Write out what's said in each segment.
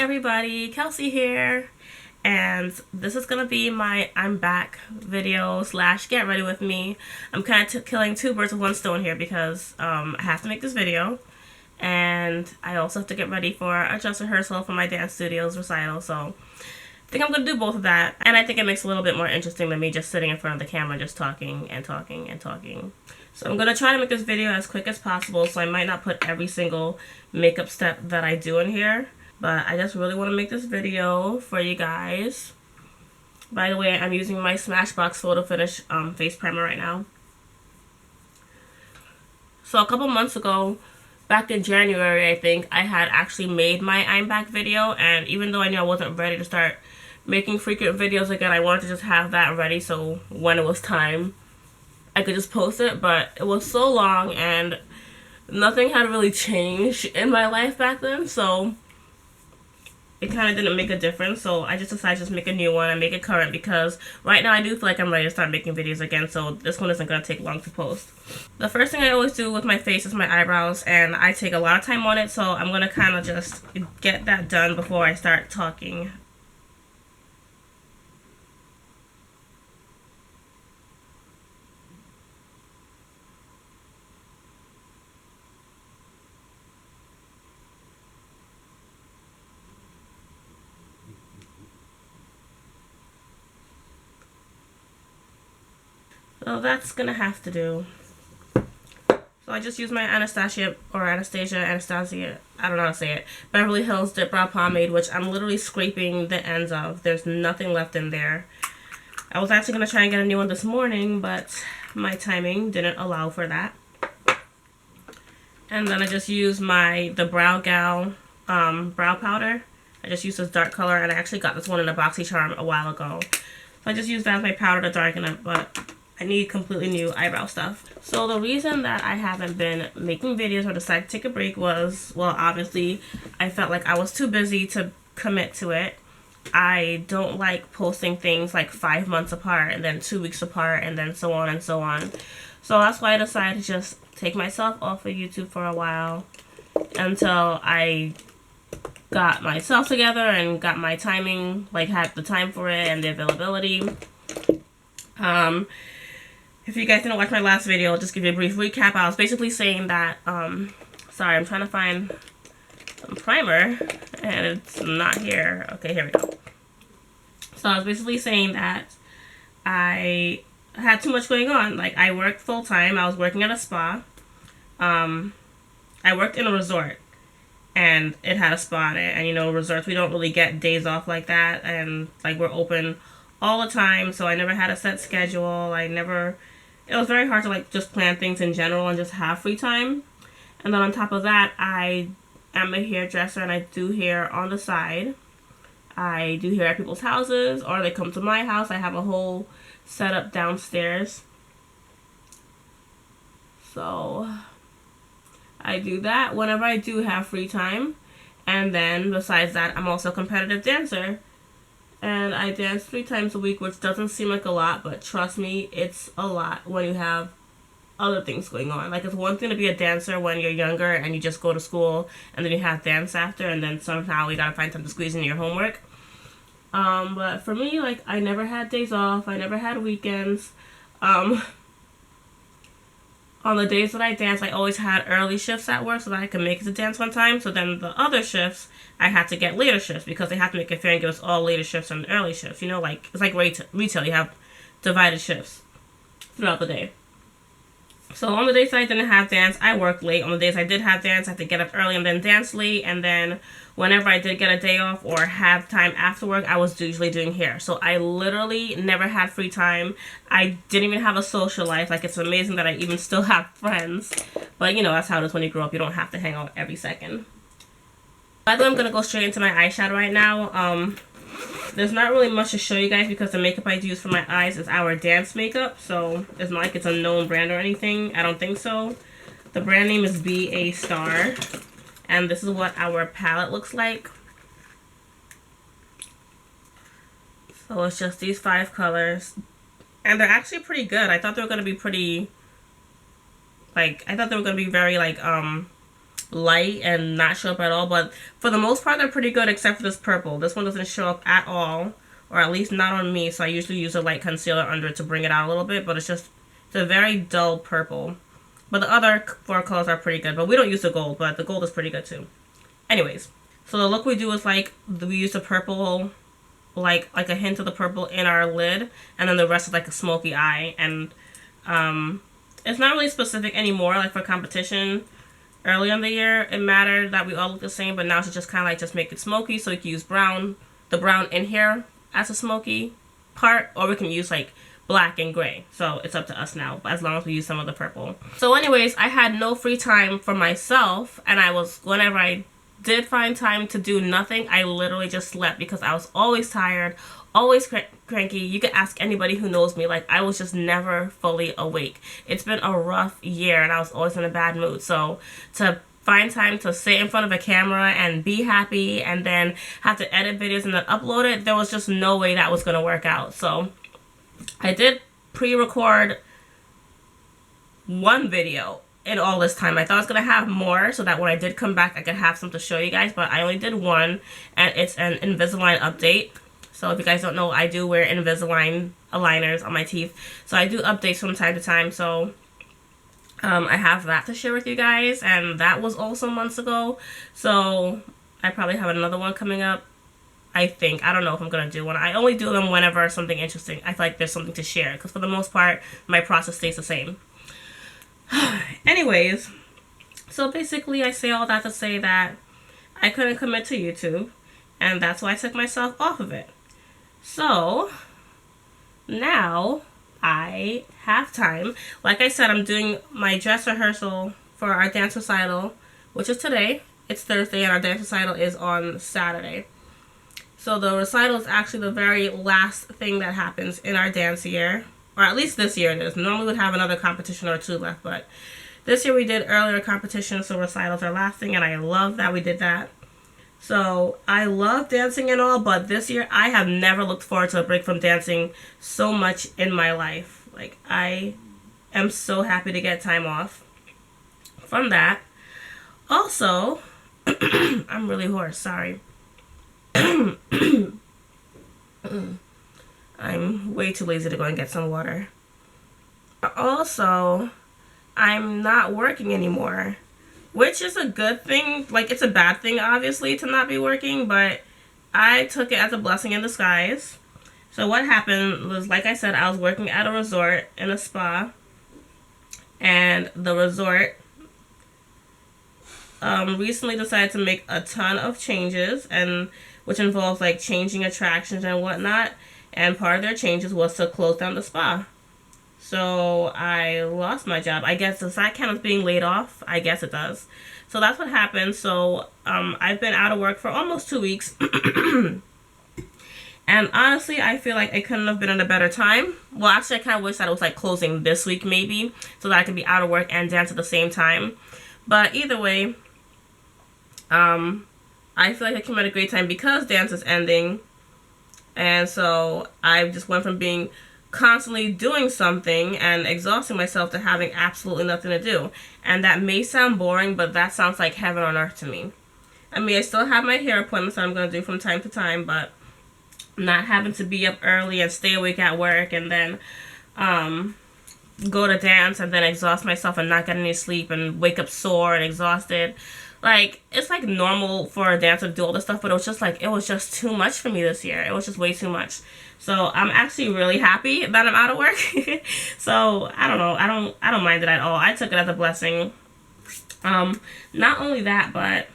everybody, Kelsey here, and this is gonna be my I'm back video slash get ready with me. I'm kind of killing two birds with one stone here because I have to make this video, and I also have to get ready for a dress rehearsal for my dance studio's recital, so I think I'm gonna do both of that, and I think it makes it a little bit more interesting than me just sitting in front of the camera just talking and talking and talking. So I'm gonna try to make this video as quick as possible, so I might not put every single makeup step that I do in here. But I just really want to make this video for you guys. By the way, I'm using my Smashbox Photo Finish face primer right now. So a couple months ago, back in January I think, I had actually made my I'm back video. And even though I knew I wasn't ready to start making frequent videos again, I wanted to just have that ready so when it was time, I could just post it. But it was so long and nothing had really changed in my life back then. So it kind of didn't make a difference, so I just decided to just make a new one and make it current because right now I do feel like I'm ready to start making videos again, so this one isn't going to take long to post. The first thing I always do with my face is my eyebrows, and I take a lot of time on it, so I'm going to kind of just get that done before I start talking. So that's gonna have to do. So I just use my Anastasia, I don't know how to say it, Beverly Hills Dipbrow Pomade, which I'm literally scraping the ends of. There's nothing left in there. I was actually gonna try and get a new one this morning, but my timing didn't allow for that. And then I just use the Brow Gal brow powder. I just use this dark color, and I actually got this one in a BoxyCharm a while ago. So I just use that as my powder to darken it, but I need completely new eyebrow stuff. So the reason that I haven't been making videos or decided to take a break was, well, obviously I felt like I was too busy to commit to it. I don't like posting things like 5 months apart and then 2 weeks apart and then so on and so on. So that's why I decided to just take myself off of YouTube for a while until I got myself together and got my timing, like had the time for it and the availability. If you guys didn't watch my last video, I'll just give you a brief recap. I was basically saying that, sorry, I'm trying to find some primer, and it's not here. Okay, here we go. So I was basically saying that I had too much going on. Like, I worked full-time. I was working at a spa. I worked in a resort, and it had a spa in it. And, you know, resorts, we don't really get days off like that, and, like, we're open all the time, so I never had a set schedule. It was very hard to like just plan things in general and just have free time. And then on top of that, I am a hairdresser and I do hair on the side. I do hair at people's houses, or they come to my house. I have a whole setup downstairs. So I do that whenever I do have free time. And then besides that, I'm also a competitive dancer. And I dance 3 times a week, which doesn't seem like a lot, but trust me, it's a lot when you have other things going on. Like, it's one thing to be a dancer when you're younger and you just go to school and then you have dance after, and then somehow you gotta find time to squeeze in your homework. But for me, like, I never had days off. I never had weekends. On the days that I dance, I always had early shifts at work so that I could make it to dance on time. So then the other shifts, I had to get later shifts because they have to make it fair and give us all later shifts and early shifts. You know, like, it's like retail. You have divided shifts throughout the day. So on the days that I didn't have dance, I worked late. On the days I did have dance, I had to get up early and then dance late. And then whenever I did get a day off or have time after work, I was usually doing hair. So I literally never had free time. I didn't even have a social life. Like, it's amazing that I even still have friends. But, you know, that's how it is when you grow up. You don't have to hang out every second. By the way, I'm going to go straight into my eyeshadow right now. There's not really much to show you guys because the makeup I use for my eyes is our dance makeup. So it's not like it's a known brand or anything. I don't think so. The brand name is BA Star. And this is what our palette looks like. So it's just these 5 colors. And they're actually pretty good. I thought they were going to be pretty, like, I thought they were going to be very, like, light and not show up at all. But for the most part, they're pretty good except for this purple. This one doesn't show up at all, or at least not on me. So I usually use a light concealer under it to bring it out a little bit. But it's a very dull purple. But the other 4 colors are pretty good. But we don't use the gold, but the gold is pretty good too. Anyways, so the look we do is like, we use the purple, like a hint of the purple in our lid, and then the rest is like a smoky eye. And it's not really specific anymore. Like for competition, early in the year, it mattered that we all look the same, but now it's just kind of like just make it smoky, so we can use brown, the brown in here as a smoky part, or we can use like black and gray. So it's up to us now, as long as we use some of the purple. So anyways, I had no free time for myself, and whenever I did find time to do nothing, I literally just slept because I was always tired, always cranky. You could ask anybody who knows me, like I was just never fully awake. It's been a rough year and I was always in a bad mood. So to find time to sit in front of a camera and be happy and then have to edit videos and then upload it, there was just no way that was going to work out. So I did pre-record 1 video in all this time. I thought I was going to have more so that when I did come back I could have some to show you guys, but I only did 1, and it's an Invisalign update. So if you guys don't know, I do wear Invisalign aligners on my teeth, so I do updates from time to time. So I have that to share with you guys, and that was also months ago. So I probably have another one coming up. I think. I don't know if I'm going to do one. I only do them whenever something interesting. I feel like there's something to share, because for the most part, my process stays the same. Anyways, so basically I say all that to say that I couldn't commit to YouTube, and that's why I took myself off of it. So now I have time. Like I said, I'm doing my dress rehearsal for our dance recital, which is today. It's Thursday, and our dance recital is on Saturday. So the recital is actually the very last thing that happens in our dance year. Or at least this year it is. Normally we'd have another competition or 2 left, but this year we did earlier competitions, so recitals are lasting, and I love that we did that. So I love dancing and all, but this year I have never looked forward to a break from dancing so much in my life. Like, I am so happy to get time off from that. Also, I'm really hoarse, sorry. I'm way too lazy to go and get some water. Also, I'm not working anymore, which is a good thing. Like, it's a bad thing, obviously, to not be working, but I took it as a blessing in disguise. So what happened was, like I said, I was working at a resort in a spa, and the resort recently decided to make a ton of changes, and which involves like changing attractions and whatnot. And part of their changes was to close down the spa. So I lost my job. I guess, does that count as being laid off? I guess it does. So that's what happened. So I've been out of work for almost 2 weeks. And honestly, I feel like I couldn't have been at a better time. Well, actually, I kind of wish that it was like closing this week maybe, so that I could be out of work and dance at the same time. But either way, I feel like I came at a great time because dance is ending. And so I just went from being constantly doing something and exhausting myself to having absolutely nothing to do. And that may sound boring, but that sounds like heaven on earth to me. I mean, I still have my hair appointments that I'm going to do from time to time, but not having to be up early and stay awake at work and then go to dance and then exhaust myself and not get any sleep and wake up sore and exhausted. Like, it's like normal for a dancer to do all this stuff, but it was just like, it was just too much for me this year. It was just way too much. So I'm actually really happy that I'm out of work. So I don't know. I don't mind it at all. I took it as a blessing. Not only that, but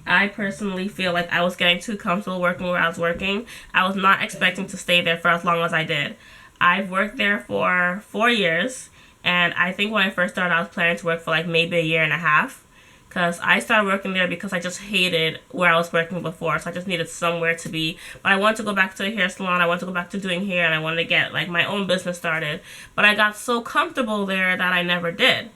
I personally feel like I was getting too comfortable working where I was working. I was not expecting to stay there for as long as I did. I've worked there for 4 years, and I think when I first started, I was planning to work for like maybe a year and a half. Because I started working there because I just hated where I was working before. So I just needed somewhere to be. But I wanted to go back to a hair salon. I wanted to go back to doing hair. And I wanted to get like my own business started. But I got so comfortable there that I never did.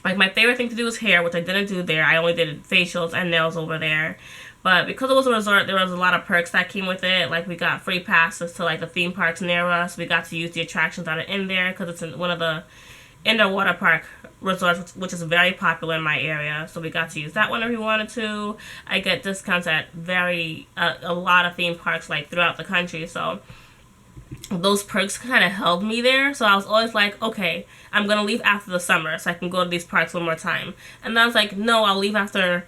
Like, my favorite thing to do was hair, which I didn't do there. I only did facials and nails over there. But because it was a resort, there was a lot of perks that came with it. Like, we got free passes to like the theme parks near us. We got to use the attractions that are in there because it's in one of the indoor water park resorts, which is very popular in my area. So we got to use that whenever we wanted to. I get discounts at a lot of theme parks like throughout the country. So those perks kind of held me there. So I was always like, okay, I'm going to leave after the summer so I can go to these parks one more time. And then I was like, no, I'll leave after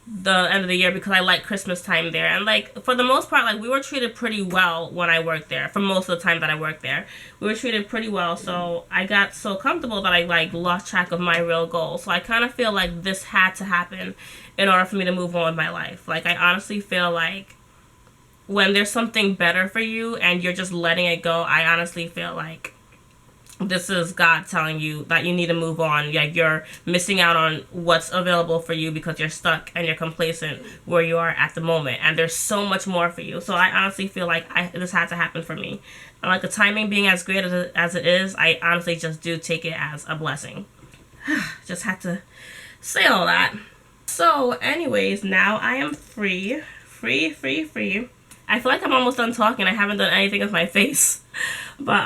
the end of the year because I like Christmas time there. And like for the most part, like we were treated pretty well when I worked there. For most of the time that I worked there, we were treated pretty well. So I got so comfortable that I like lost track of my real goal. So I kind of feel like this had to happen in order for me to move on with my life. Like I honestly feel like when there's something better for you and you're just letting it go, I honestly feel like this is God telling you that you need to move on. Like you're missing out on what's available for you because you're stuck and you're complacent where you are at the moment. And there's so much more for you. So I honestly feel like this had to happen for me. And like the timing being as great as it is, I honestly just do take it as a blessing. Just had to say all that. So anyways, now I am free. I feel like I'm almost done talking. I haven't done anything with my face. But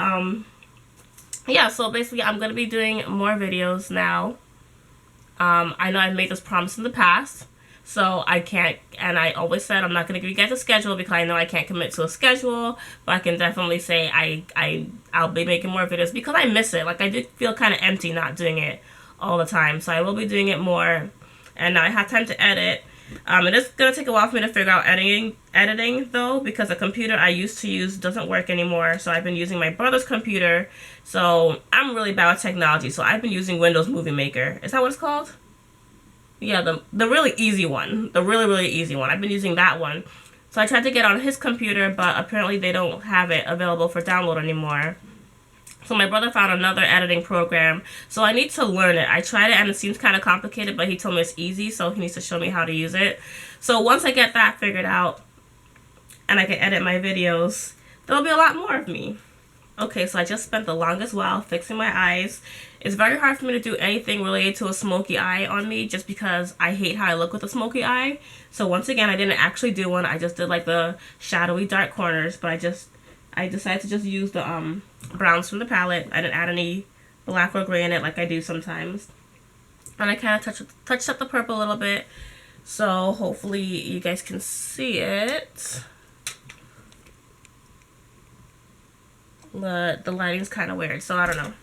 yeah, so basically I'm going to be doing more videos now. I know I've made this promise in the past, so I can't, and I always said I'm not going to give you guys a schedule because I know I can't commit to a schedule, but I can definitely say I'll be making more videos because I miss it. Like I did feel kind of empty not doing it all the time, so I will be doing it more, and now I have time to edit. It is going to take a while for me to figure out editing though, because the computer I used to use doesn't work anymore. So I've been using my brother's computer. So I'm really bad with technology. So I've been using Windows Movie Maker. Is that what it's called? Yeah, the really easy one. The really easy one. I've been using that one. So I tried to get on his computer, but apparently they don't have it available for download anymore. So my brother found another editing program, so I need to learn it. I tried it and it seems kind of complicated, but he told me it's easy, so he needs to show me how to use it. So once I get that figured out and I can edit my videos, there'll be a lot more of me. Okay, so I just spent the longest while fixing my eyes. It's very hard for me to do anything related to a smoky eye on me just because I hate how I look with a smoky eye. So once again, I didn't actually do one. I just did like the shadowy dark corners, but I decided to just use the browns from the palette. I didn't add any black or gray in it like I do sometimes. And I kind of touched up the purple a little bit. So hopefully you guys can see it. But the lighting's kind of weird, so I don't know.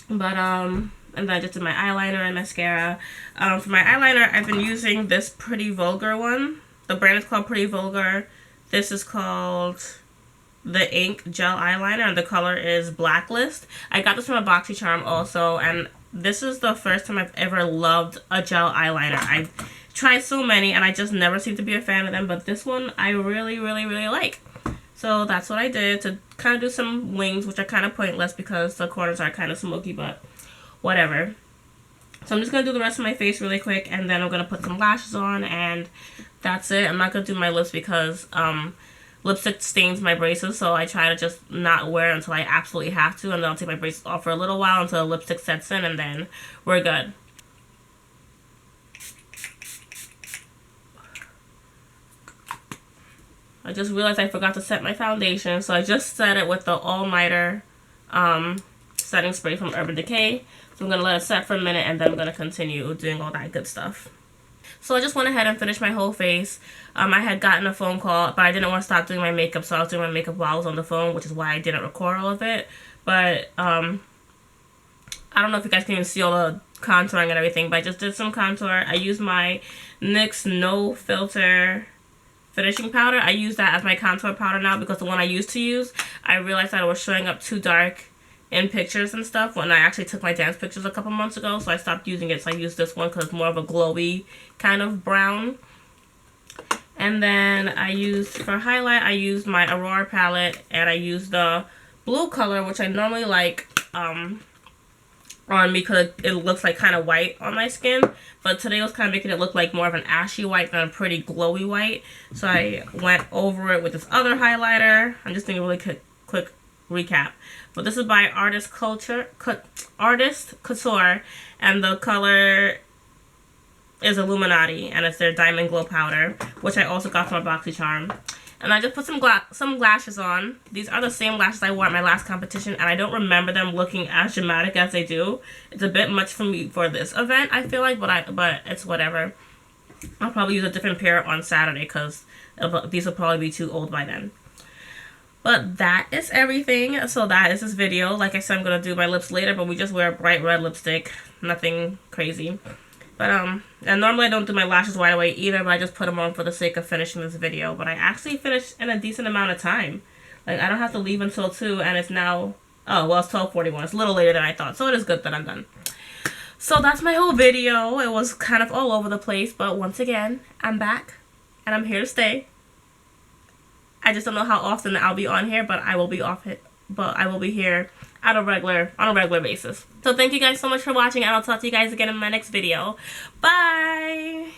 But, and then I just did my eyeliner and mascara. For my eyeliner, I've been using this Pretty Vulgar one. The brand is called Pretty Vulgar. This is called the Ink Gel Eyeliner, and the color is Blacklist. I got this from a BoxyCharm also, and this is the first time I've ever loved a gel eyeliner. I've tried so many, and I just never seem to be a fan of them, but this one I really like. So that's what I did to kind of do some wings, which are kind of pointless because the corners are kind of smoky, but whatever. So I'm just going to do the rest of my face really quick, and then I'm going to put some lashes on, and that's it. I'm not going to do my lips because lipstick stains my braces, so I try to just not wear it until I absolutely have to, and then I'll take my braces off for a little while until the lipstick sets in, and then we're good. I just realized I forgot to set my foundation, so I just set it with the All Nighter setting spray from Urban Decay. So I'm going to let it set for a minute, and then I'm going to continue doing all that good stuff. So I just went ahead and finished my whole face. I had gotten a phone call, but I didn't want to stop doing my makeup, so I was doing my makeup while I was on the phone, which is why I didn't record all of it. But I don't know if you guys can even see all the contouring and everything, but I just did some contour. I used my NYX No Filter finishing powder. I use that as my contour powder now because the one I used to use, I realized that it was showing up too dark in pictures and stuff when I actually took my dance pictures a couple months ago, so I stopped using it. So I used this one because it's more of a glowy kind of brown. And then I used, for highlight, I used my Aurora palette, and I used the blue color, which I normally like on me because it looks like kind of white on my skin, but today was kind of making it look like more of an ashy white than a pretty glowy white. So I went over it with this other highlighter. I'm just doing a really quick recap, but this is by Artist Couture, and the color is Illuminati, and it's their Diamond Glow powder, which I also got from a BoxyCharm. And I just put some lashes on. These are the same lashes I wore at my last competition, and I don't remember them looking as dramatic as they do. It's a bit much for me for this event, I feel like, but it's whatever. I'll probably use a different pair on Saturday because these will probably be too old by then. But that is everything. So that is this video. Like I said, I'm going to do my lips later, but we just wear a bright red lipstick. Nothing crazy. But, and normally I don't do my lashes right away either, but I just put them on for the sake of finishing this video. But I actually finished in a decent amount of time. Like, I don't have to leave until 2, and it's now, oh, well, it's 12:41. It's a little later than I thought, so it is good that I'm done. So that's my whole video. It was kind of all over the place, but once again, I'm back, and I'm here to stay. I just don't know how often I'll be on here, but I will be here on a regular basis. So thank you guys so much for watching, and I'll talk to you guys again in my next video. Bye!